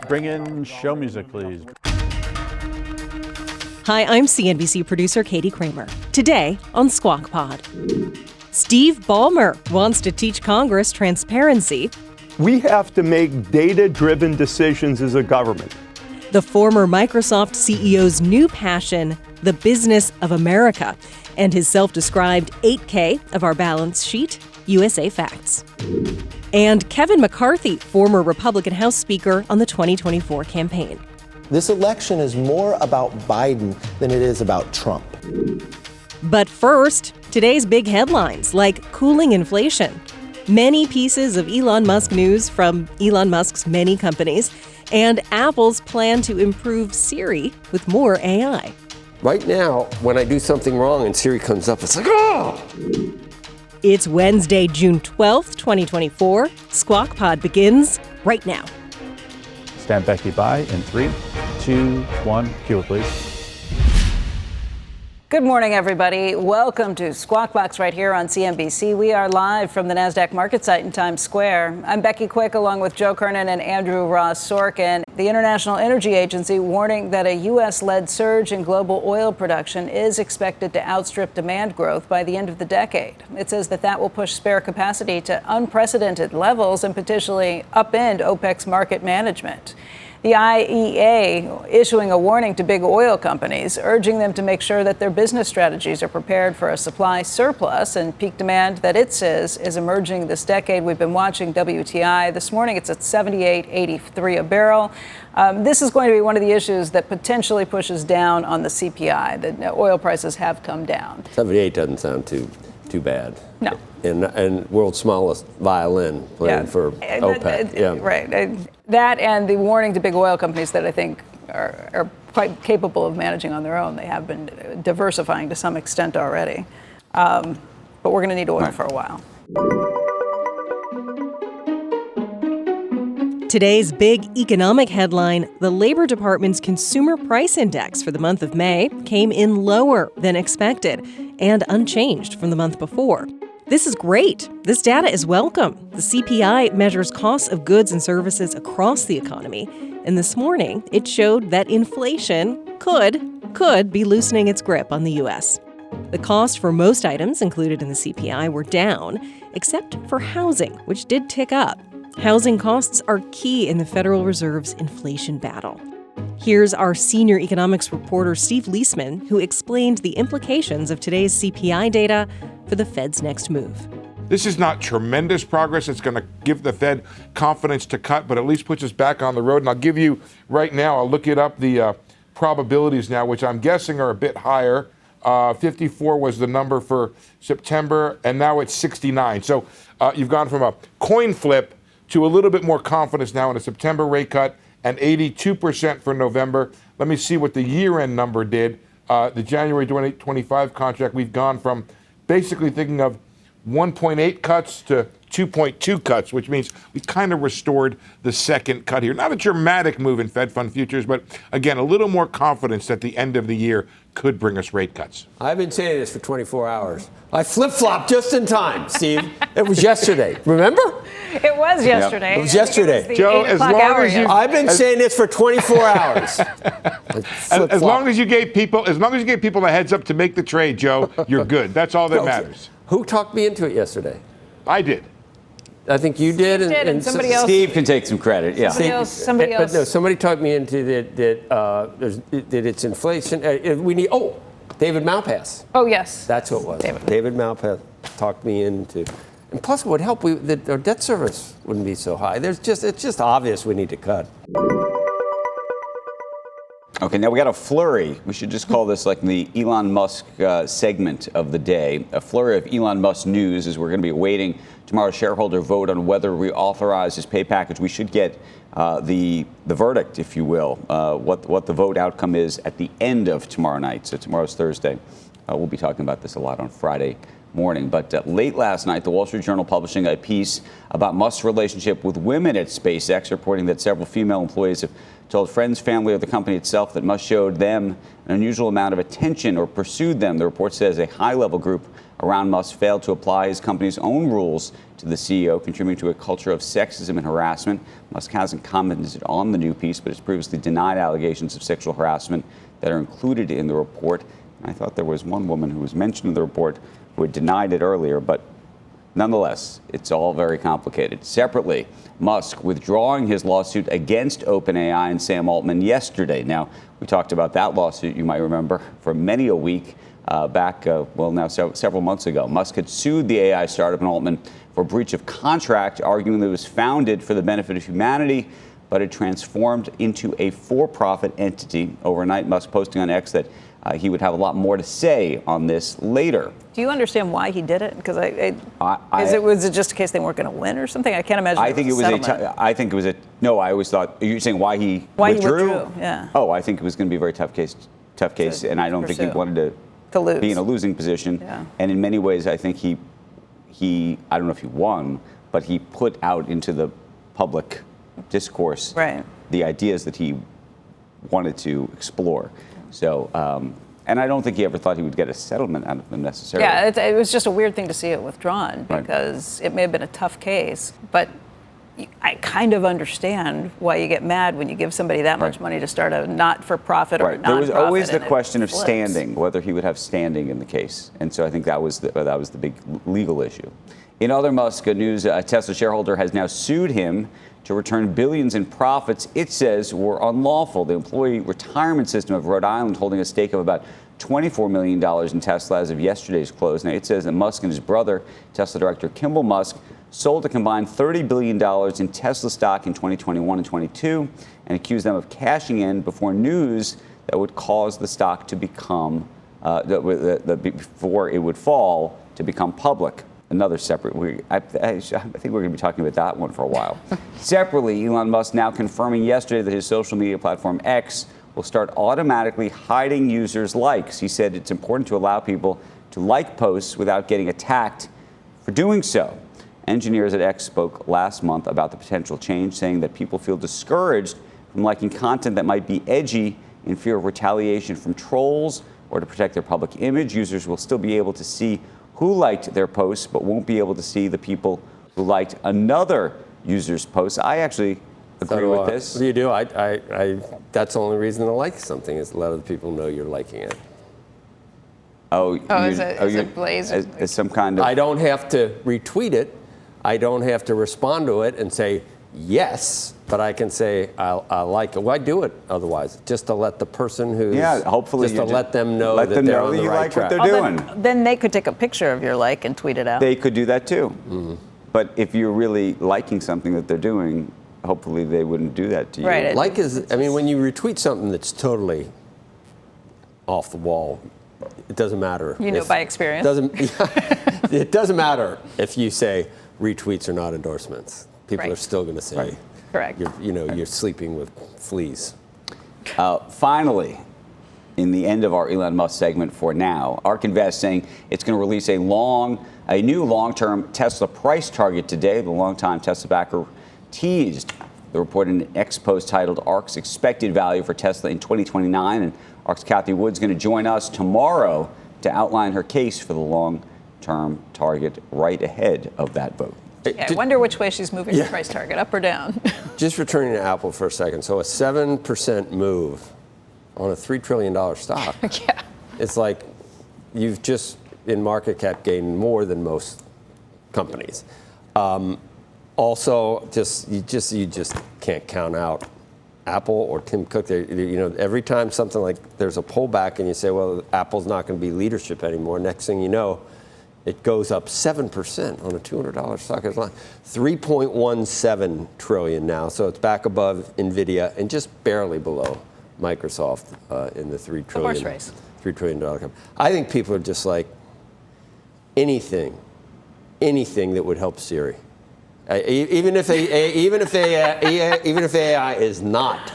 Bring in show music, please. Hi, I'm CNBC producer Katie Kramer. Today on Squawk Pod, Steve Ballmer wants to teach Congress transparency. We have to make data-driven decisions as a government. The former Microsoft CEO's new passion, the business of America, and his self-described 8K of our balance sheet, USAFacts. And Kevin McCarthy, former Republican House Speaker on the 2024 campaign. This election is more about Biden than it is about Trump. But first, today's big headlines like cooling inflation, many pieces of Elon Musk news from Elon Musk's many companies, and Apple's plan to improve Siri with more AI. Right now, when I do something wrong and Siri comes up, it's like, oh! It's Wednesday, June 12th, 2024. Squawk Pod begins right now. Stand Becky by in 3, 2, 1. Cue it, please. Good morning, everybody. Welcome to Squawk Box right here on CNBC. We are live from the NASDAQ market site in Times Square. I'm Becky Quick along with Joe Kernan and Andrew Ross Sorkin. The International Energy Agency warning that a U.S.-led surge in global oil production is expected to outstrip demand growth by the end of the decade. It says that will push spare capacity to unprecedented levels and potentially upend OPEC's market management. The IEA issuing a warning to big oil companies, urging them to make sure that their business strategies are prepared for a supply surplus and peak demand that it says is emerging this decade. We've been watching WTI. This morning it's at $78.83 a barrel. This is going to be one of the issues that potentially pushes down on the CPI. The oil prices have come down. 78 doesn't sound too bad. No. And world's smallest violin playing for OPEC. Yeah. Right. That and the warning to big oil companies that I think are quite capable of managing on their own. They have been diversifying to some extent already. But we're going to need oil for a while. Today's big economic headline, the Labor Department's Consumer Price Index for the month of May came in lower than expected and unchanged from the month before. This is great. This data is welcome. The CPI measures costs of goods and services across the economy. And this morning, it showed that inflation could be loosening its grip on the U.S. The cost for most items included in the CPI were down, except for housing, which did tick up. Housing costs are key in the Federal Reserve's inflation battle. Here's our senior economics reporter, Steve Liesman, who explained the implications of today's CPI data for the Fed's next move. This is not tremendous progress. It's going to give the Fed confidence to cut, but at least puts us back on the road. And I'll give you right now, I'll look it up, the probabilities now, which I'm guessing are a bit higher. 54 was the number for September, and now it's 69. So you've gone from a coin flip to a little bit more confidence now in a September rate cut, and 82% for November. Let me see what the year-end number did. The January 2025 contract, we've gone from basically thinking of 1.8 cuts to 2.2 cuts, which means we kind of restored the second cut here. Not a dramatic move in Fed fund futures, but again, a little more confidence that the end of the year could bring us rate cuts. I've been saying this for 24 hours. I flip-flopped just in time, Steve. It was yesterday. Remember? It was yesterday. It was yesterday. Joe, as long as you... I've been saying this for 24 hours. As long as you gave people a heads up to make the trade, Joe, you're good. That's all that matters. Who talked me into it yesterday? I did. I think you did, and somebody else. Steve can take some credit. Yeah. Somebody else. But no, somebody talked me into that it's inflation. We need. Oh, David Malpass. Oh yes. That's what it was. David Malpass talked me into. And plus, it would help that our debt service wouldn't be so high. It's just obvious we need to cut. Okay, now we got a flurry. We should just call this like the Elon Musk segment of the day. A flurry of Elon Musk news as we're going to be awaiting tomorrow's shareholder vote on whether we authorize his pay package. We should get the verdict, if you will, what the vote outcome is at the end of tomorrow night. So tomorrow's Thursday. We'll be talking about this a lot on Friday morning. But late last night, the Wall Street Journal publishing a piece about Musk's relationship with women at SpaceX, reporting that several female employees have told friends, family, or the company itself that Musk showed them an unusual amount of attention or pursued them. The report says a high-level group around Musk failed to apply his company's own rules to the CEO, contributing to a culture of sexism and harassment. Musk hasn't commented on the new piece, but has previously denied allegations of sexual harassment that are included in the report. And I thought there was one woman who was mentioned in the report who had denied it earlier, but nonetheless, it's all very complicated. Separately, Musk withdrawing his lawsuit against OpenAI and Sam Altman yesterday. Now, we talked about that lawsuit, you might remember, for many a week back, now several months ago. Musk had sued the AI startup and Altman for breach of contract, arguing that it was founded for the benefit of humanity, but it transformed into a for-profit entity. Overnight, Musk posting on X that he would have a lot more to say on this later. Do you understand why he did it? Because was it just in case they weren't going to win or something? I can't imagine. I think it was no. I always thought you're saying why he withdrew. Yeah. Oh, I think it was going to be a very tough case, and I don't think he wanted to lose. Be in a losing position. Yeah. And in many ways, I think he I don't know if he won, but he put out into the public discourse the ideas that he wanted to explore. So, and I don't think he ever thought he would get a settlement out of them necessarily. Yeah, it was just a weird thing to see it withdrawn because it may have been a tough case, but I kind of understand why you get mad when you give somebody that much money to start a not-for-profit or a non-profit. There was always the question of standing, whether he would have standing in the case, and so I think that was the big legal issue. In other Musk news, a Tesla shareholder has now sued him to return billions in profits it says were unlawful. The employee retirement system of Rhode Island holding a stake of about $24 million in Tesla as of yesterday's close. Now, it says that Musk and his brother, Tesla director Kimball Musk, sold a combined $30 billion in Tesla stock in 2021 and 22 and accused them of cashing in before news that would cause the stock to become, before it would fall, to become public. Another separate, I think we're going to be talking about that one for a while. Separately, Elon Musk now confirming yesterday that his social media platform X will start automatically hiding users' likes. He said it's important to allow people to like posts without getting attacked for doing so. Engineers at X spoke last month about the potential change, saying that people feel discouraged from liking content that might be edgy in fear of retaliation from trolls or to protect their public image. Users will still be able to see who liked their posts, but won't be able to see the people who liked another user's post. I actually agree with this. What do you do? That's the only reason to like something is to let other people know you're liking it. Is it Blaze? As some kind of... I don't have to retweet it. I don't have to respond to it and say yes, but I can say I like it. Why do it otherwise? Just to let the person who's hopefully just to let them know that they're on the right track. What they're doing. Then they could take a picture of your like and tweet it out. They could do that too. Mm-hmm. But if you're really liking something that they're doing, hopefully they wouldn't do that to you. Right. Like when you retweet something that's totally off the wall, it doesn't matter. You know by experience. It doesn't matter if you say retweets are not endorsements. People are still going to say, correct. You're sleeping with fleas. Finally, in the end of our Elon Musk segment for now, ARK Invest saying it's going to release a new long-term Tesla price target today. The longtime Tesla backer teased the report in an X post titled ARK's expected value for Tesla in 2029. And ARK's Kathy Wood's going to join us tomorrow to outline her case for the long-term target right ahead of that vote. Yeah, I wonder which way she's moving the price target, up or down. Just returning to Apple for a second. So a 7% move on a $3 trillion stock. It's like you've just, in market cap, gained more than most companies. Also, you just can't count out Apple or Tim Cook. Every time something like there's a pullback and you say, well, Apple's not going to be leadership anymore, next thing you know, it goes up 7% on a $200 stock. It's like $3.17 trillion now, so it's back above NVIDIA and just barely below Microsoft in the $3 trillion company. I think people are just like anything that would help Siri. Even if AI is not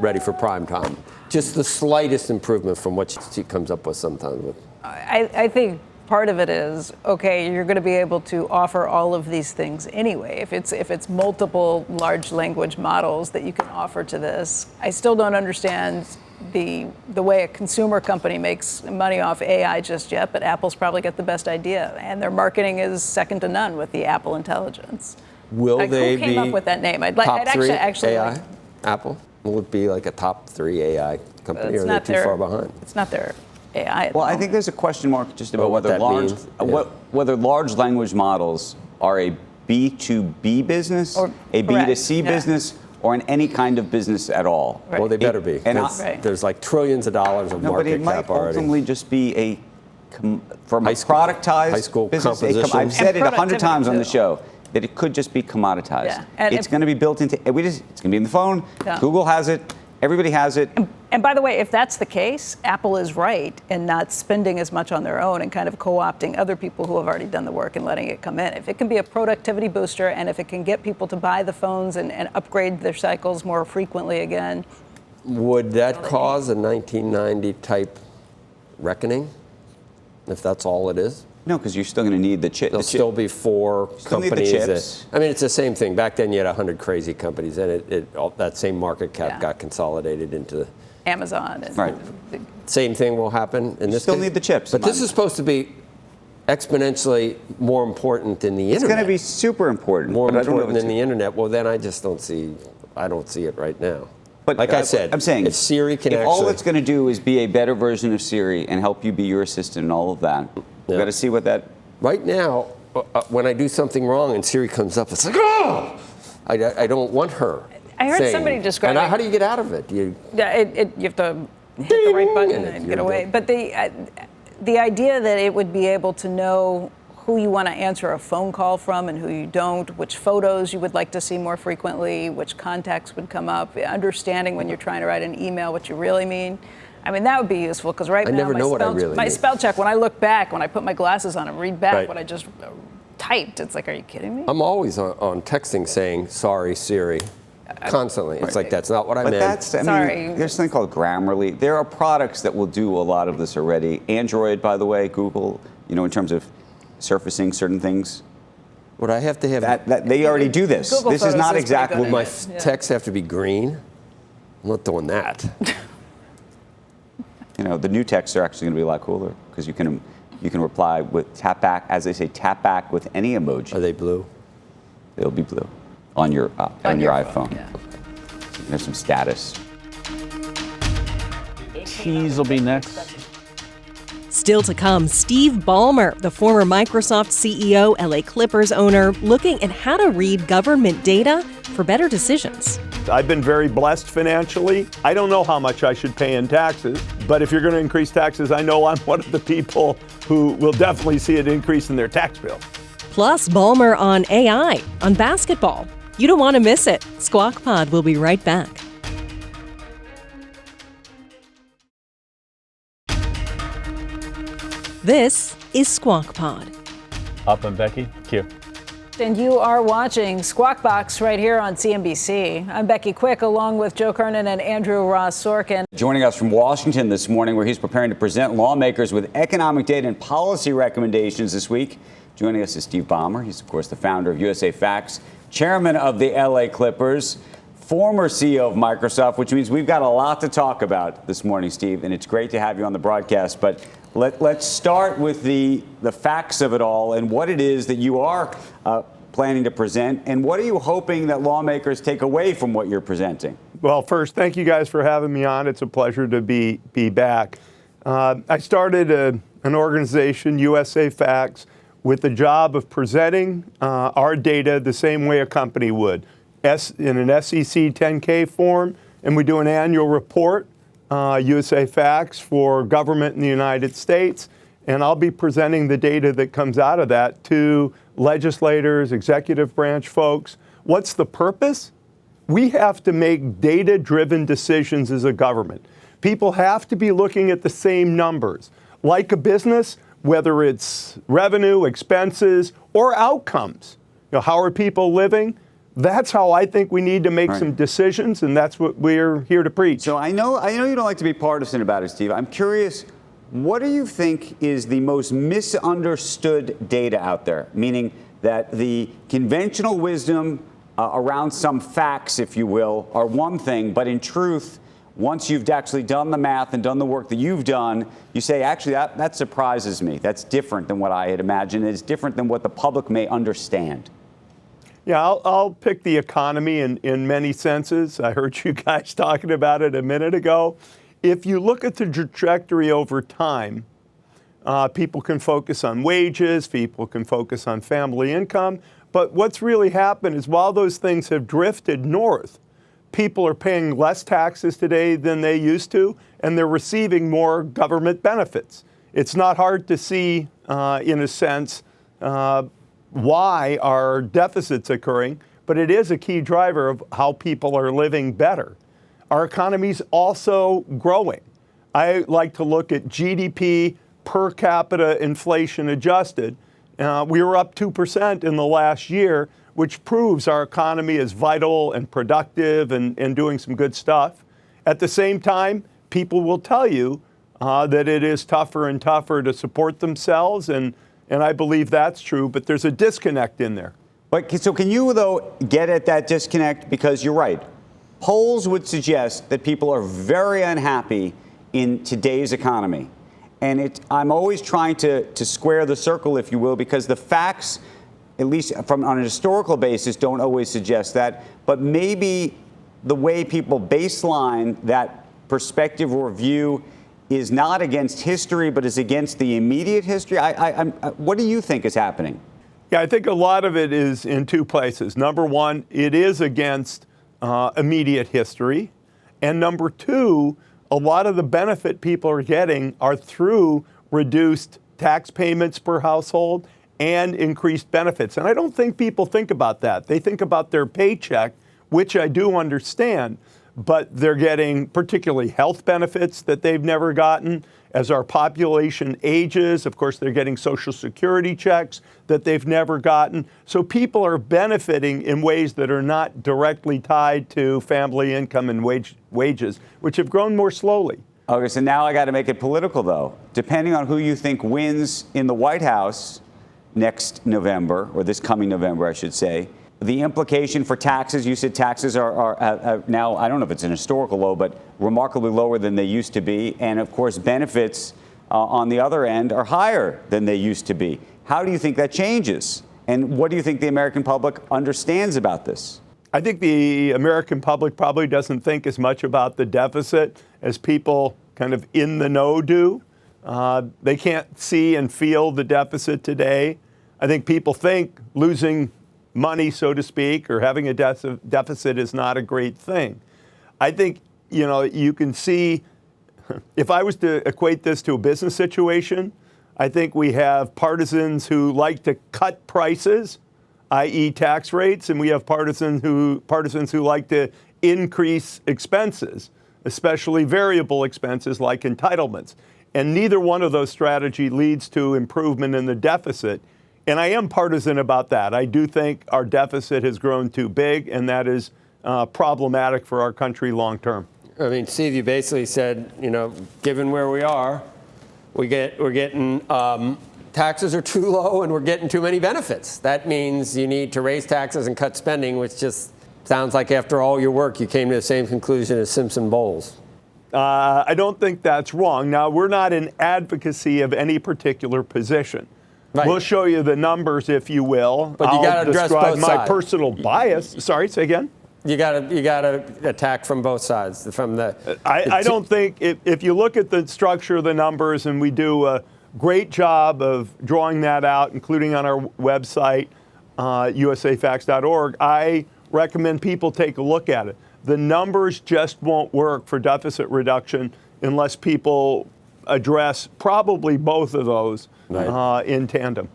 ready for prime time, just the slightest improvement from what she comes up with sometimes. I think part of it is, okay, you're going to be able to offer all of these things anyway. If it's multiple large language models that you can offer to this, I still don't understand the way a consumer company makes money off AI just yet, but Apple's probably got the best idea, and their marketing is second to none with the Apple Intelligence. Will they who came up with that name? I'd actually AI? like, Apple? Will it be like a top 3 AI company, or are they too far behind? It's not their AI. Well, I think there's a question mark just about what whether that whether large language models are a B2B business, Or- a correct, B2C yeah. business, or in any kind of business at all. Right. Well, they better be. And 'cause Right. there's like trillions of dollars of No, but it market might cap already. ultimately just be from High a school- productized high school business. composition. I've said it 100 productivity, times on the too. show that it could just be commoditized. Yeah. And it's going to be built into. It's going to be in the phone. Yeah. Google has it. Everybody has it. And by the way, if that's the case, Apple is right in not spending as much on their own and kind of co-opting other people who have already done the work and letting it come in. If it can be a productivity booster and if it can get people to buy the phones and upgrade their cycles more frequently again. Would that cause a 1990 type reckoning, if that's all it is? No, because you're still going to need the chip. There'll still be 4 Still need the companies. chips. I mean, it's the same thing. Back then, you had 100 crazy companies, and that same market cap Yeah. got consolidated into. Amazon. And Right. Same thing will happen in this still case. need the chips. But this is supposed to be exponentially more important than the It's internet. going to be super important. more but I don't know important if than it's- the internet. Well, then I just don't see. I don't see it right now. But like I said, I'm saying if Siri can if actually, all it's going to do is be a better version of Siri and help you be your assistant and all of that, we've got to see what that. right now, when I do something wrong and Siri comes up, it's like, oh, I don't want her. I heard saying. somebody describe And it- how do you get out of it? You you have to hit the right button and and you're get away. done. But the idea that it would be able to know who you want to answer a phone call from and who you don't, which photos you would like to see more frequently, which contacts would come up, understanding when you're trying to write an email what you really mean. I mean, that would be useful because right I now never know what I really my mean. spell check, when I look back, when I put my glasses on and read back Right. what I just typed, it's like, are you kidding me? I'm always on texting saying, sorry, Siri, constantly. It's like, that's not what I But meant. that's, I Sorry. mean, there's something called Grammarly. There are products that will do a lot of this already. Android, by the way, Google, in terms of surfacing certain things. Would I have to have That they already do this. Google This is Photos not is pretty exactly. good would my at it. text have to be green? I'm not doing that. The new texts are actually going to be a lot cooler because you can reply with tap back, as they say, tap back with any emoji. Are they blue? They'll be blue on your iPhone. Yeah. There's some status. Tease will be next. Still to come, Steve Ballmer, the former Microsoft CEO, LA Clippers owner, looking at how to read government data for better decisions. I've been very blessed financially. I don't know how much I should pay in taxes, but if you're going to increase taxes, I know I'm one of the people who will definitely see an increase in their tax bill. Plus, Ballmer on AI, on basketball. You don't want to miss it. Squawk Pod will be right back. This is Squawk Pod. Up and Becky, Q. And you are watching Squawk Box right here on CNBC. I'm Becky Quick, along with Joe Kernan and Andrew Ross Sorkin. Joining us from Washington this morning, where he's preparing to present lawmakers with economic data and policy recommendations this week. Joining us is Steve Ballmer. He's, of course, the founder of USAFacts, chairman of the LA Clippers, former CEO of Microsoft, which means we've got a lot to talk about this morning, Steve, and it's great to have you on the broadcast. But let's start with the facts of it all and what it is that you are planning to present, and what are you hoping that lawmakers take away from what you're presenting? Well, first, thank you guys for having me on. It's a pleasure to be back. I started an organization, USAFacts, with the job of presenting our data the same way a company would, in an SEC 10K form, and we do an annual report, USAFacts, for government in the United States, and I'll be presenting the data that comes out of that to legislators, executive branch folks. What's the purpose? We have to make data-driven decisions as a government. People have to be looking at the same numbers. Like a business, whether it's revenue, expenses, or outcomes. How are people living? That's how I think we need to make some decisions, and that's what we're here to preach. So I know you don't like to be partisan about it, Steve. I'm curious, what do you think is the most misunderstood data out there? Meaning that the conventional wisdom around some facts, if you will, are one thing, but in truth, once you've actually done the math and done the work that you've done, you say, actually, that surprises me. That's different than what I had imagined. It's different than what the public may understand. Yeah, I'll pick the economy in many senses. I heard you guys talking about it a minute ago. If you look at the trajectory over time, people can focus on wages, people can focus on family income. But what's really happened is while those things have drifted north, people are paying less taxes today than they used to, and they're receiving more government benefits. It's not hard to see, in a sense, why our deficit's occurring, but it is a key driver of how people are living better. Our economy's also growing. I like to look at GDP per capita inflation adjusted. We were up 2% in the last year, which proves our economy is vital and productive and doing some good stuff. At the same time, people will tell you that it is tougher and tougher to support themselves, and I believe that's true, but there's a disconnect in there. But so can you, though, get at that disconnect? Because you're right. Polls would suggest that people are very unhappy in today's economy. And I'm always trying to square the circle, if you will, because the facts, at least on a historical basis, don't always suggest that. But maybe the way people baseline that perspective or view is not against history, but is against the immediate history. What do you think is happening? Yeah, I think a lot of it is in two places. Number one, it is against immediate history. And number two, a lot of the benefit people are getting are through reduced tax payments per household and increased benefits. And I don't think people think about that. They think about their paycheck, which I do understand, but they're getting particularly health benefits that they've never gotten. As our population ages, of course, they're getting Social Security checks that they've never gotten. So people are benefiting in ways that are not directly tied to family income and wages, which have grown more slowly. Okay, so now I got to make it political, though. Depending on who you think wins in the White House next November, or this coming November, I should say, the implication for taxes, you said taxes are now, I don't know if it's an historical low, but remarkably lower than they used to be. And of course, benefits on the other end are higher than they used to be. How do you think that changes? And what do you think the American public understands about this? I think the American public probably doesn't think as much about the deficit as people kind of in the know do. They can't see and feel the deficit today. I think people think losing money, so to speak, or having a deficit is not a great thing. I think, you can see, if I was to equate this to a business situation, I think we have partisans who like to cut prices, i.e. tax rates, and we have partisans who like to increase expenses, especially variable expenses like entitlements. And neither one of those strategies leads to improvement in the deficit. And I am partisan about that. I do think our deficit has grown too big, and that is problematic for our country long term. I mean, Steve, you basically said, given where we are, we're getting taxes are too low and we're getting too many benefits. That means you need to raise taxes and cut spending, which just sounds like after all your work, you came to the same conclusion as Simpson Bowles. I don't think that's wrong. Now, we're not in advocacy of any particular position. Right. We'll show you the numbers, if you will. But you got to address both sides. My personal bias. Sorry, say again. You got to attack from both sides. I don't think if you look at the structure of the numbers, and we do a great job of drawing that out, including on our website, USAFacts.org. I recommend people take a look at it. The numbers just won't work for deficit reduction unless people address probably both of those in tandem.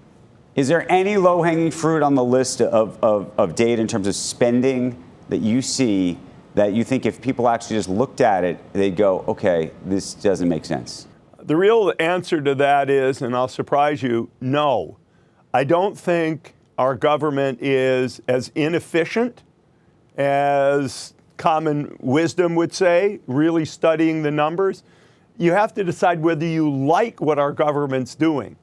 Is there any low-hanging fruit on the list of data in terms of spending that you see that you think if people actually just looked at it, they'd go, okay, this doesn't make sense? The real answer to that is, and I'll surprise you, no. I don't think our government is as inefficient as common wisdom would say, really studying the numbers. You have to decide whether you like what our government's doing.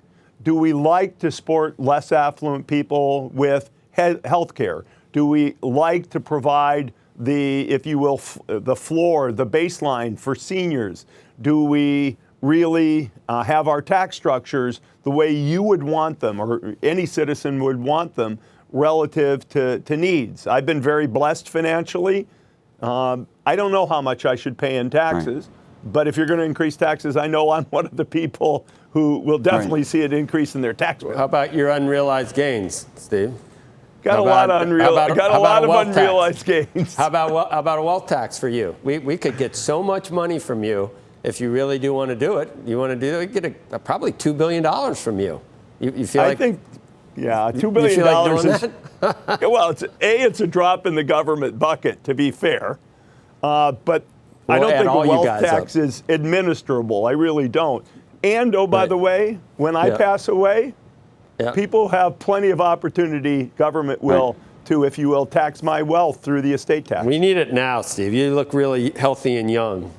Do we like to support less affluent people with health care? Do we like to provide if you will, the floor, the baseline for seniors? Do we really have our tax structures the way you would want them, or any citizen would want them, relative to needs? I've been very blessed financially. I don't know how much I should pay in taxes, but if you're going to increase taxes, I know I'm one of the people who will definitely see an increase in their tax bill. How about your unrealized gains, Steve? Got a lot of unrealized gains. How about a wealth tax for you? We could get so much money from you if you really do want to do it. You want to do it, you get probably $2 billion from you. You feel like? I think, yeah, $2 billion is. Well, it's a drop in the government bucket, to be fair. But I don't think a wealth tax is administrable. I really don't. And, by the way, when I pass away, people have plenty of opportunity, government will, to, if you will, tax my wealth through the estate tax. We need it now, Steve. You look really healthy and young.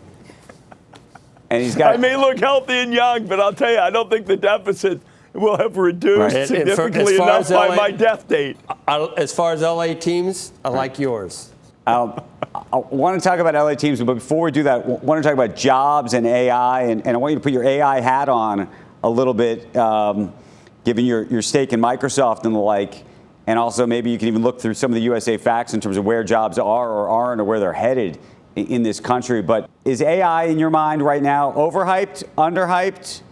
And I may look healthy and young, but I'll tell you, I don't think the deficit will have reduced significantly enough by my death date. As far as LA teams, I like yours. I want to talk about LA teams, but before we do that, I want to talk about jobs and AI, and I want you to put your AI hat on a little bit, given your stake in Microsoft and the like, and also maybe you can even look through some of the USAFacts in terms of where jobs are or aren't, or where they're headed in this country. But is AI, in your mind right now, overhyped, underhyped?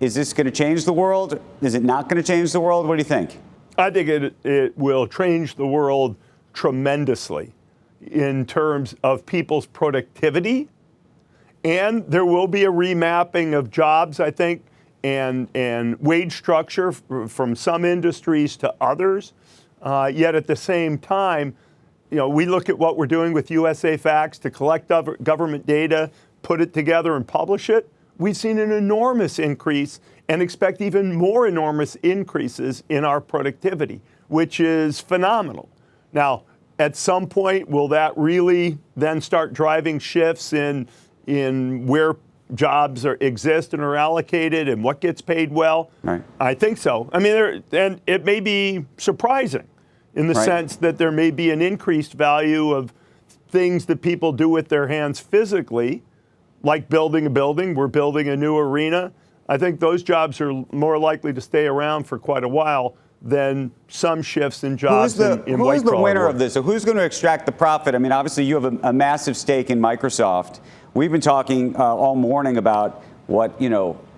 Is this going to change the world? Is it not going to change the world? What do you think? I think it will change the world tremendously in terms of people's productivity. And there will be a remapping of jobs, I think, and wage structure from some industries to others. Yet at the same time, we look at what we're doing with USAFacts to collect government data, put it together and publish it. We've seen an enormous increase and expect even more enormous increases in our productivity, which is phenomenal. Now, at some point, will that really then start driving shifts in where jobs exist and are allocated and what gets paid well? Right. I think so. I mean, and it may be surprising in the sense that there may be an increased value of things that people do with their hands physically, like building a building. We're building a new arena. I think those jobs are more likely to stay around for quite a while than some shifts in jobs in white-collar work. Who's the winner of this? So who's going to extract the profit? I mean, obviously you have a massive stake in Microsoft. We've been talking all morning about what,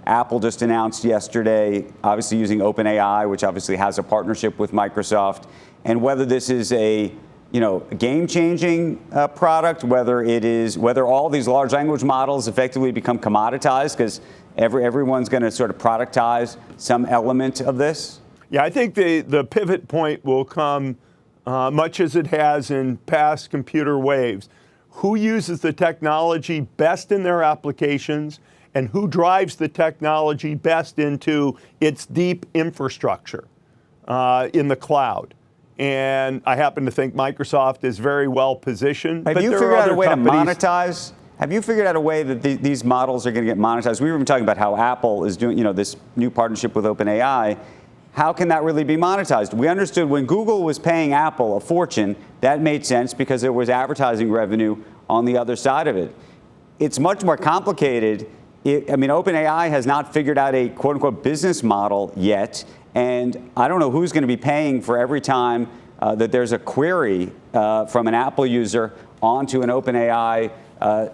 Apple just announced yesterday, obviously using OpenAI, which obviously has a partnership with Microsoft, and whether this is a game-changing product, whether all these large language models effectively become commoditized, because everyone's going to sort of productize some element of this. Yeah, I think the pivot point will come much as it has in past computer waves. Who uses the technology best in their applications, and who drives the technology best into its deep infrastructure in the cloud? And I happen to think Microsoft is very well positioned. Have you figured out a way to monetize? Have you figured out a way that these models are going to get monetized? We were talking about how Apple is doing, this new partnership with OpenAI. How can that really be monetized? We understood when Google was paying Apple a fortune, that made sense because there was advertising revenue on the other side of it. It's much more complicated. OpenAI has not figured out a quote-unquote business model yet. And I don't know who's going to be paying for every time that there's a query from an Apple user onto an OpenAI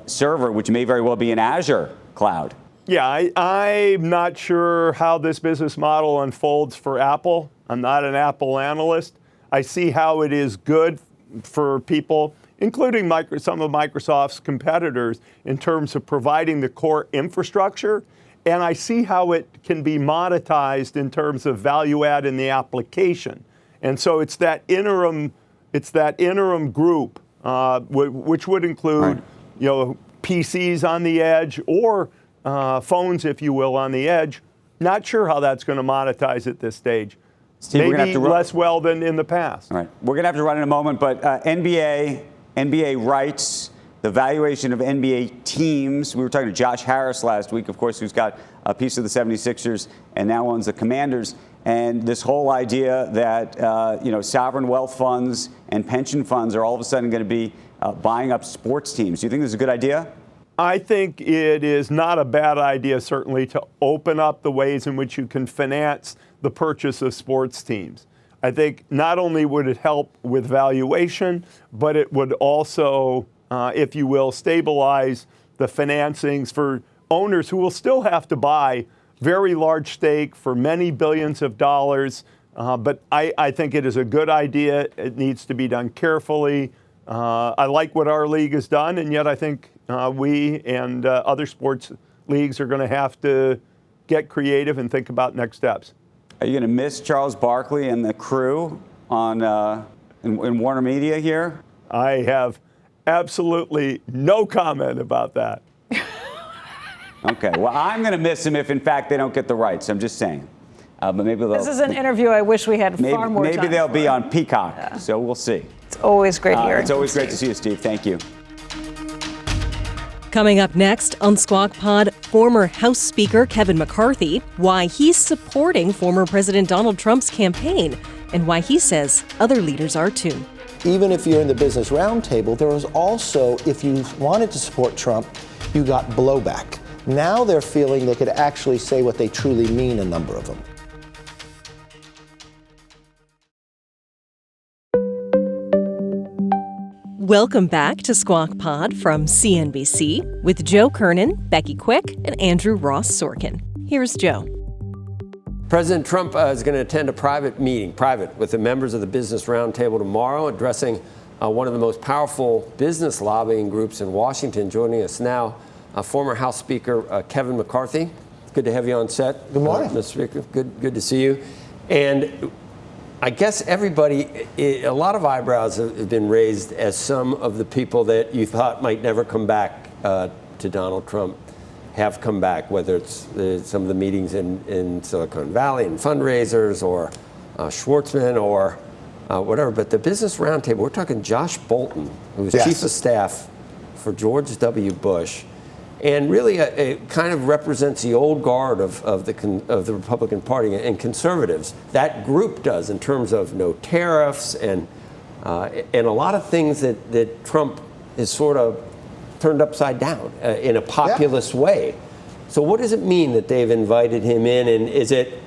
server, which may very well be an Azure cloud. Yeah, I'm not sure how this business model unfolds for Apple. I'm not an Apple analyst. I see how it is good for people, including some of Microsoft's competitors, in terms of providing the core infrastructure. And I see how it can be monetized in terms of value add in the application. And so it's that interim group, which would include, PCs on the edge or phones, if you will, on the edge. Not sure how that's going to monetize at this stage. Steve, maybe less well than in the past. All right. We're going to have to run in a moment, but NBA rights, the valuation of NBA teams. We were talking to Josh Harris last week, of course, who's got a piece of the 76ers and now owns the Commanders. And this whole idea that, sovereign wealth funds and pension funds are all of a sudden going to be buying up sports teams. Do you think this is a good idea? I think it is not a bad idea, certainly, to open up the ways in which you can finance the purchase of sports teams. I think not only would it help with valuation, but it would also, if you will, stabilize the financings for owners who will still have to buy very large stake for many billions of dollars. But I think it is a good idea. It needs to be done carefully. I like what our league has done, and yet I think we and other sports leagues are going to have to get creative and think about next steps. Are you going to miss Charles Barkley and the crew on in Warner Media here? I have absolutely no comment about that. Okay, well, I'm going to miss him if, in fact, they don't get the rights. I'm just saying. But maybe they'll, This is an interview I wish we had far more time. Maybe they'll for. be on Peacock, so we'll see. It's always great hearing. It's always from great to see you, Steve. Thank you. Coming up next on Squawk Pod, former House Speaker Kevin McCarthy, why he's supporting former President Donald Trump's campaign, and why he says other leaders are too. Even if you're in the business roundtable, there was also, if you wanted to support Trump, you got blowback. Now they're feeling they could actually say what they truly mean, a number of them. Welcome back to Squawk Pod from CNBC with Joe Kernan, Becky Quick, and Andrew Ross Sorkin. Here's Joe. President Trump is going to attend a private meeting, with the members of the Business Roundtable tomorrow, addressing one of the most powerful business lobbying groups in Washington. Joining us now, former House Speaker Kevin McCarthy. Good to have you on set. Good morning. Mr. Speaker. Good to see you. And I guess everybody, a lot of eyebrows have been raised as some of the people that you thought might never come back to Donald Trump have come back, whether it's some of the meetings in Silicon Valley and fundraisers or Schwartzman or whatever. But the Business Roundtable, we're talking Josh Bolten, who was chief of staff for George W. Bush, and really it kind of represents the old guard of the Republican Party and conservatives. That group does, in terms of no tariffs and a lot of things that Trump is sort of turned upside down in a populist way. So what does it mean that they've invited him in, and is it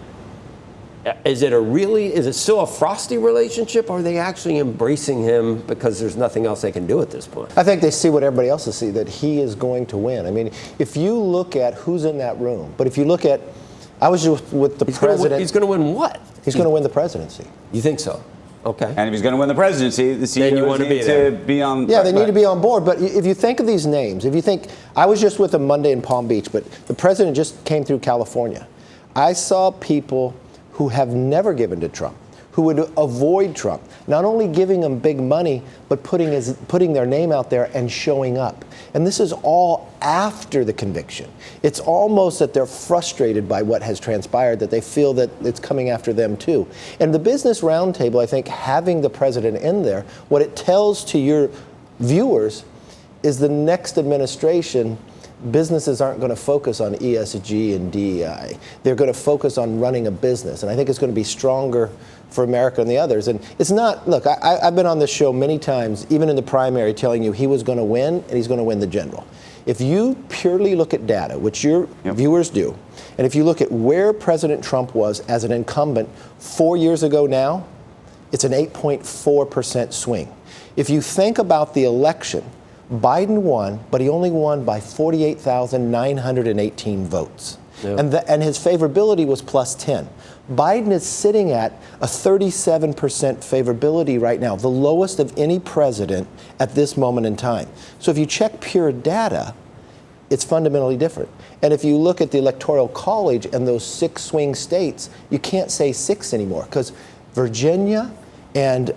still a frosty relationship, or are they actually embracing him because there's nothing else they can do at this point? I think they see what everybody else see, that he is going to win. I mean, if you look at who's in that room, but if you look at, I was just with the president. He's going to win what? He's going to win the presidency. You think so? Okay. And if he's going to win the presidency, the CEOs need to be on. Yeah, they need to be on board. But if you think of these names, if you think, I was just with him Monday in Palm Beach, but the president just came through California. I saw people who have never given to Trump, who would avoid Trump, not only giving him big money, but putting their name out there and showing up. And this is all after the conviction. It's almost that they're frustrated by what has transpired, that they feel that it's coming after them too. And the Business Roundtable, I think, having the president in there, what it tells to your viewers is the next administration, businesses aren't going to focus on ESG and DEI. They're going to focus on running a business. And I think it's going to be stronger for America and the others. And it's not, look, I've been on this show many times, even in the primary, telling you he was going to win and he's going to win the general. If you purely look at data, which your viewers do, and if you look at where President Trump was as an incumbent 4 years ago now, it's an 8.4% swing. If you think about the election, Biden won, but he only won by 48,918 votes. Yep. And his favorability was plus 10. Biden is sitting at a 37% favorability right now, the lowest of any president at this moment in time. So if you check pure data, it's fundamentally different. And if you look at the Electoral College and those 6 swing states, you can't say 6 anymore, because Virginia and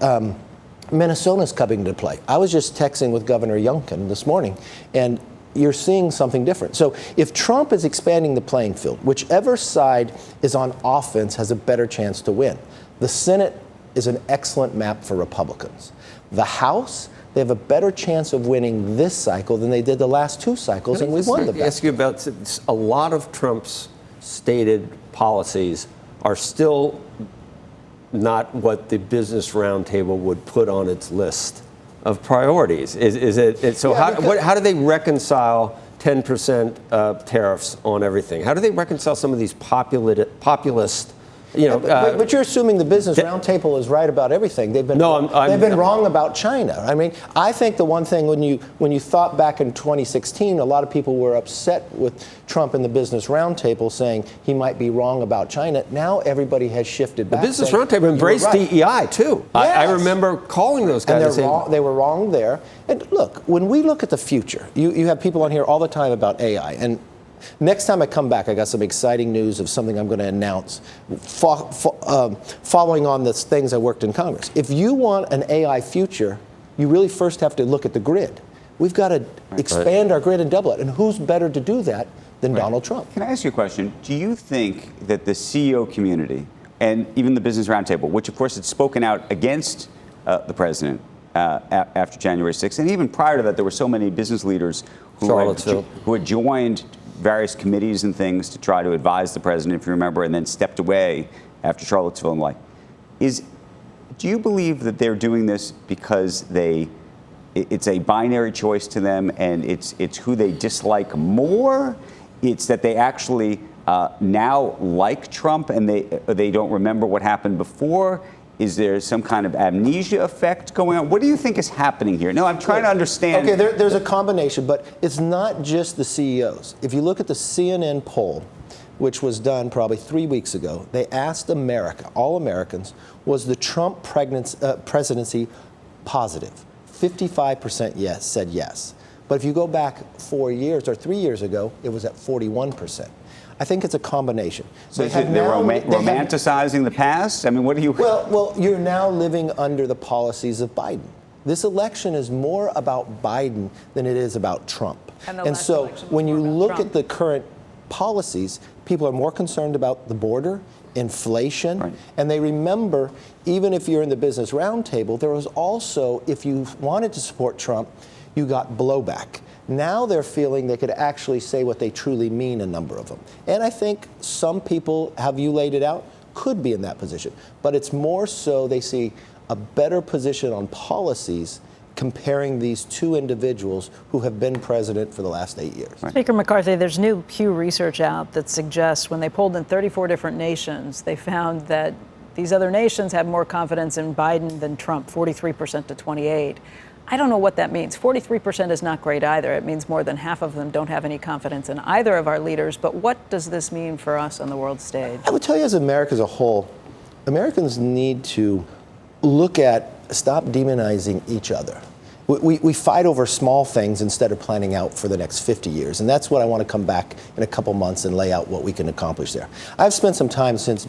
Minnesota's coming into play. I was just texting with Governor Youngkin this morning, and you're seeing something different. So if Trump is expanding the playing field, whichever side is on offense has a better chance to win. The Senate is an excellent map for Republicans. The House, they have a better chance of winning this cycle than they did the last 2 cycles, and we won the best. Ask you about a lot of Trump's stated policies are still not what the Business Roundtable would put on its list priorities. Is it so? Yeah, How do they reconcile 10% tariffs on everything? How do they reconcile some of these populist? But you're assuming the Business Roundtable is right about everything. They've been wrong about China. I mean, I think the one thing when you thought back in 2016, a lot of people were upset with Trump and the Business Roundtable saying he might be wrong about China. Now everybody has shifted back. The Business Roundtable embraced DEI too. Yes. I remember calling those guys. And they were wrong there. And look, when we look at the future, you have people on here all the time about AI. And next time I come back, I got some exciting news of something I'm going to announce following on the things I worked in Congress. If you want an AI future, you really first have to look at the grid. We've got to expand our grid and double it. And who's better to do that than Donald Trump? Can I ask you a question? Do you think that the CEO community and even the Business Roundtable, which of course had spoken out against the president after January 6th, and even prior to that, there were so many business leaders who had joined various committees and things to try to advise the president, if you remember, and then stepped away after Charlottesville and do you believe that they're doing this because it's a binary choice to them and it's who they dislike more? It's that they actually now like Trump and they don't remember what happened before? Is there some kind of amnesia effect going on? What do you think is happening here? No, I'm trying to understand. Okay, there's a combination, but it's not just the CEOs. If you look at the CNN poll, which was done probably 3 weeks ago, they asked America, all Americans, was the Trump presidency positive? 55% said yes. But if you go back 4 years or 3 years ago, it was at 41%. I think it's a combination. So they're romanticizing the past? I mean, what do you... Well, you're now living under the policies of Biden. This election is more about Biden than it is about Trump. And so when you look at the current policies, people are more concerned about the border, inflation, and they remember, even if you're in the Business Roundtable, there was also, if you wanted to support Trump, you got blowback. Now they're feeling they could actually say what they truly mean, a number of them. And I think some people, have you laid it out, could be in that position. But it's more so they see a better position on policies comparing these two individuals who have been president for the last 8 years. Speaker McCarthy, there's new Pew Research out that suggests when they polled in 34 different nations, they found that these other nations have more confidence in Biden than Trump, 43% to 28%. I don't know what that means. 43% is not great either. It means more than half of them don't have any confidence in either of our leaders. But what does this mean for us on the world stage? I would tell you, as America as a whole, Americans need to stop demonizing each other. We fight over small things instead of planning out for the next 50 years. And that's what I want to come back in a couple months and lay out what we can accomplish there. I've spent some time since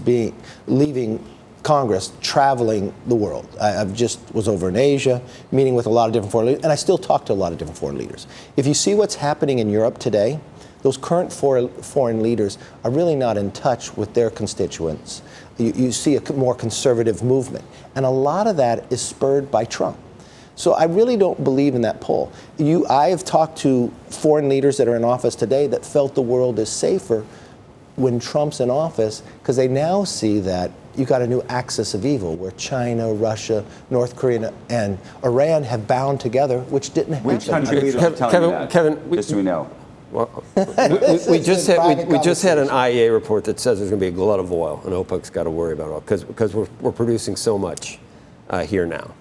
leaving Congress traveling the world. I've just was over in Asia, meeting with a lot of different foreign leaders, and I still talk to a lot of different foreign leaders. If you see what's happening in Europe today, those current foreign leaders are really not in touch with their constituents. You see a more conservative movement, and a lot of that is spurred by Trump. So I really don't believe in that poll. I have talked to foreign leaders that are in office today that felt the world is safer when Trump's in office, because they now see that you got a new axis of evil where China, Russia, North Korea, and Iran have bound together, which didn't happen. Which country leaders are telling you that? Kevin, just so we know. Well, we just had an IEA report that says there's going to be a glut of oil, and OPEC's got to worry about oil because we're producing so much here now,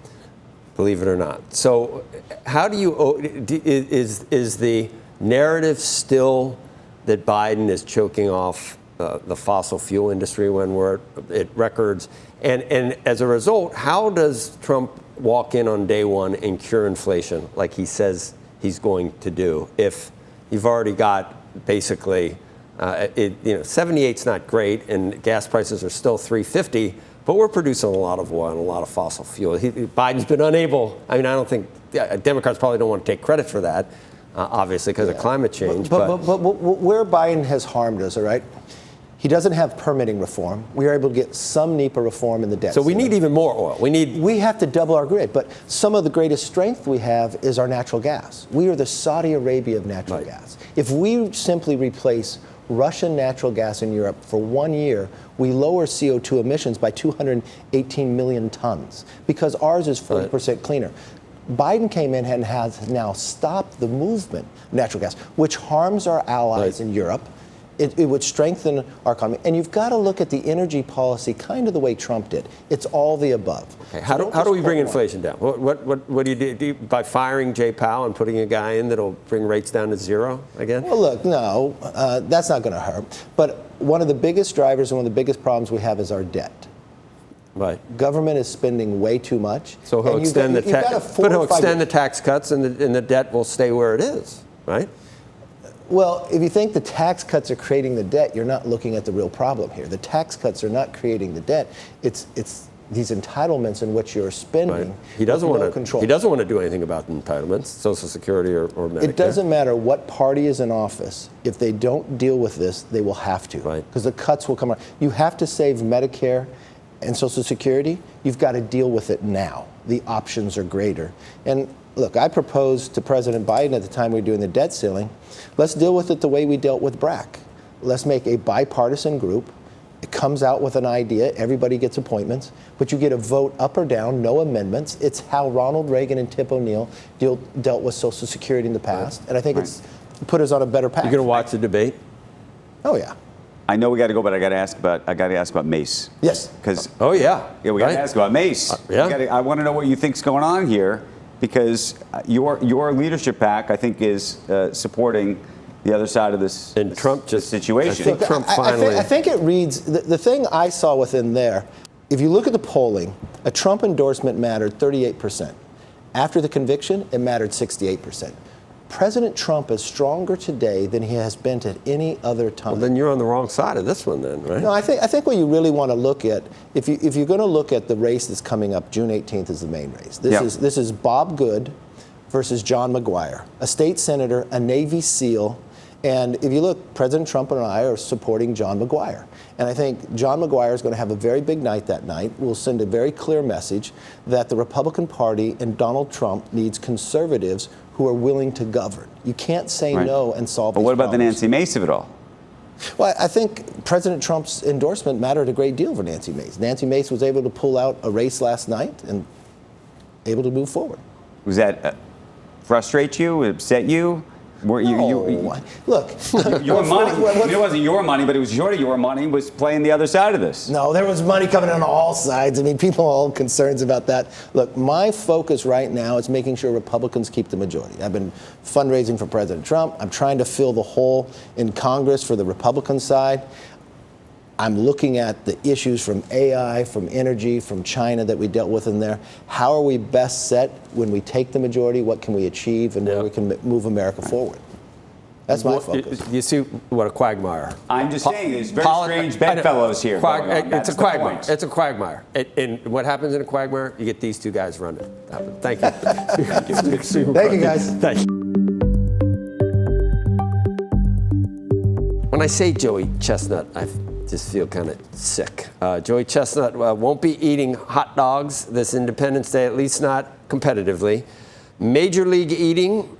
believe it or not. So, how do you is the narrative still that Biden is choking off the fossil fuel industry when we're at records? And as a result, how does Trump walk in on day one and cure inflation like he says he's going to do if you've already got basically, 78's not great and gas prices are still $3.50, but we're producing a lot of oil and a lot of fossil fuel. Biden's been unable. I mean, I don't think Democrats probably don't want to take credit for that. Obviously, because of climate change. But where Biden has harmed us, all right, he doesn't have permitting reform. We are able to get some NEPA reform in the debt. So we need even more oil. We have to double our grid. But some of the greatest strength we have is our natural gas. We are the Saudi Arabia of natural gas. If we simply replace Russian natural gas in Europe for 1 year, we lower CO2 emissions by 218 million tons because ours is 40% cleaner. Biden came in and has now stopped the movement of natural gas, which harms our allies in Europe. It would strengthen our economy. And you've got to look at the energy policy kind of the way Trump did. It's all the above. Okay. How do we bring inflation down? What do you do? By firing Jay Powell and putting a guy in that'll bring rates down to zero again? Well, look, no, that's not going to hurt. But one of the biggest drivers and one of the biggest problems we have is our debt. Right. Government is spending way too much. So he'll extend the tax cuts and the debt will stay where it is, right? Well, if you think the tax cuts are creating the debt, you're not looking at the real problem here. The tax cuts are not creating the debt. It's these entitlements in which you're spending. Right. He doesn't want to control. He doesn't want to do anything about entitlements, Social Security or Medicare. It doesn't matter what party is in office. If they don't deal with this, they will have to. Right. Because the cuts will come around. You have to save Medicare and Social Security. You've got to deal with it now. The options are greater. And look, I proposed to President Biden at the time we were doing the debt ceiling, let's deal with it the way we dealt with BRAC. Let's make a bipartisan group. It comes out with an idea. Everybody gets appointments. But you get a vote up or down, no amendments. It's how Ronald Reagan and Tip O'Neill dealt with Social Security in the past. And I think it's put us on a better path. You going to watch the debate? Oh, yeah. I know we got to go, but I got to ask about Mace. Yes. Because we got to ask about Mace. I want to know what you think's going on here, because your leadership pack, I think, is supporting the other side of this situation. I think it reads, the thing I saw within there, if you look at the polling, a Trump endorsement mattered 38%. After the conviction, it mattered 68%. President Trump is stronger today than he has been at any other time. Well, then you're on the wrong side of this one then, right? No, I think what you really want to look at, if you're going to look at the race that's coming up, June 18th is the main race. This is Bob Good versus John McGuire, a state senator, a Navy SEAL. And if you look, President Trump and I are supporting John McGuire. And I think John McGuire is going to have a very big night that night. We'll send a very clear message that the Republican Party and Donald Trump needs conservatives who are willing to govern. You can't say no and solve But these what about problems. the Nancy Mace of it all? Well, I think President Trump's endorsement mattered a great deal for Nancy Mace. Nancy Mace was able to pull out a race last night and able to move forward. Was that frustrate you, upset you? Look, your money. It wasn't your money, but it was your money was playing the other side of this. No, there was money coming on all sides. I mean, people are all concerns about that. Look, my focus right now is making sure Republicans keep the majority. I've been fundraising for President Trump. I'm trying to fill the hole in Congress for the Republican side. I'm looking at the issues from AI, from energy, from China that we dealt with in there. How are we best set when we take the majority? What can we achieve, and where we can move America forward? That's my focus. You see what a quagmire. I'm just saying, there's very strange bedfellows here. It's a quagmire. It's a quagmire. And what happens in a quagmire? You get these two guys running. Thank you. Thank you, guys. Thank you. When I say Joey Chestnut, I just feel kind of sick. Joey Chestnut won't be eating hot dogs this Independence Day, at least not competitively. Major League Eating,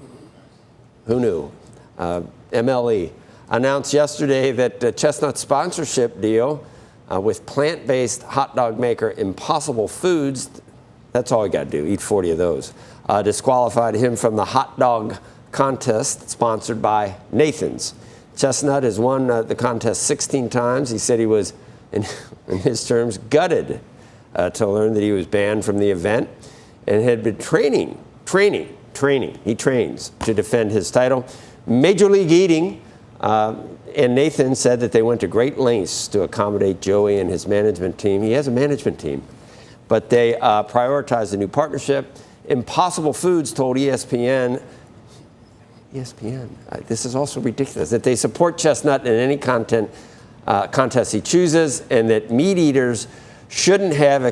who knew? MLE announced yesterday that Chestnut's sponsorship deal with plant-based hot dog maker Impossible Foods, that's all you got to do, eat 40 of those, disqualified him from the hot dog contest sponsored by Nathan's. Chestnut has won the contest 16 times. He said he was, in his terms, gutted to learn that he was banned from the event and had been training. He trains to defend his title. Major League Eating and Nathan said that they went to great lengths to accommodate Joey and his management team. He has a management team, but they prioritized a new partnership. Impossible Foods told ESPN, this is also ridiculous, that they support Chestnut in any contest he chooses, and that meat eaters shouldn't have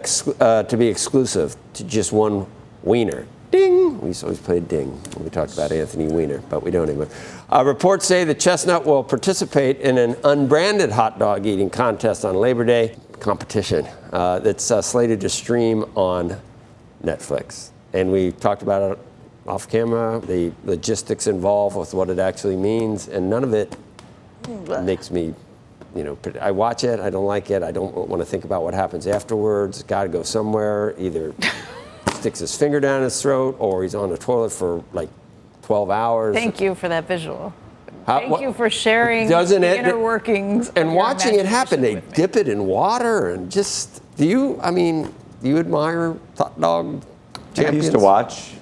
to be exclusive to just one wiener. Ding! We used to always play ding when we talked about Anthony Weiner, but we don't anymore. Reports say that Chestnut will participate in an unbranded hot dog eating contest on Labor Day competition that's slated to stream on Netflix. And we talked about it off camera, the logistics involved with what it actually means, and none of it makes me, I watch it, I don't like it, I don't want to think about what happens afterwards. Got to go somewhere, either sticks his finger down his throat, or he's on the toilet for like 12 hours. Thank you for that visual. Thank Thank you for sharing the inner workings. And watching it happen, they dip it in water and just, do you admire hot dog champions? I used to watch.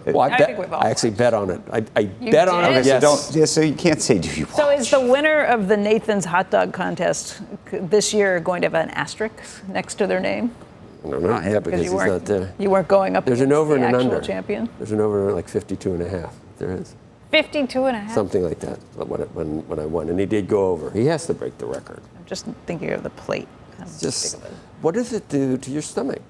Well, I think we've all I actually bet on it. I You bet on did? it. Yes. So you can't say, do you watch? So is the winner of the Nathan's hot dog contest this year going to have an asterisk next to their name? I don't know. Yeah, because he's not there. You weren't going up There's an against over and the an actual under. champion? There's an over like 52 and a half. There is. 52 and a half? Something like that when I won. And he did go over. He has to break the record. I'm just thinking of the plate. Just, what does it do to your stomach?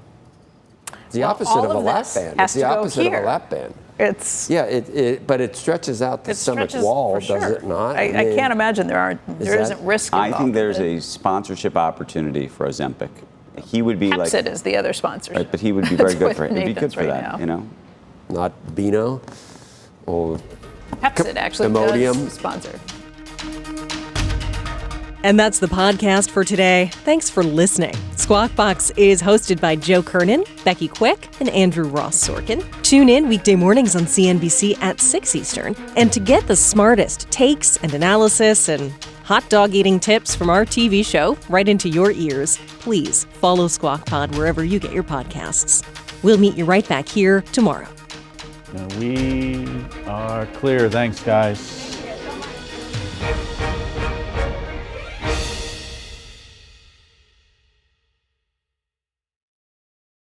It's the Well, opposite all of a of lap this band. has It's the to go opposite of here. a lap band. It's Yeah, but it stretches out the it stomach stretches wall, for sure. does it not? I mean, can't imagine there isn't risk I involved think there's with a sponsorship opportunity for Ozempic. He would be like, Pepsid is the other sponsor. right, but he would be very That's good with for it. It'd be good Nathan's for right that, now. you know. Not Beano or Pepsid actually Imodium. does sponsor. And that's the podcast for today. Thanks for listening. Squawk Box is hosted by Joe Kernan, Becky Quick, and Andrew Ross Sorkin. Tune in weekday mornings on CNBC at 6 Eastern. And to get the smartest takes and analysis and hot dog eating tips from our TV show right into your ears, please follow Squawk Pod wherever you get your podcasts. We'll meet you right back here tomorrow. We are clear. Thanks, guys.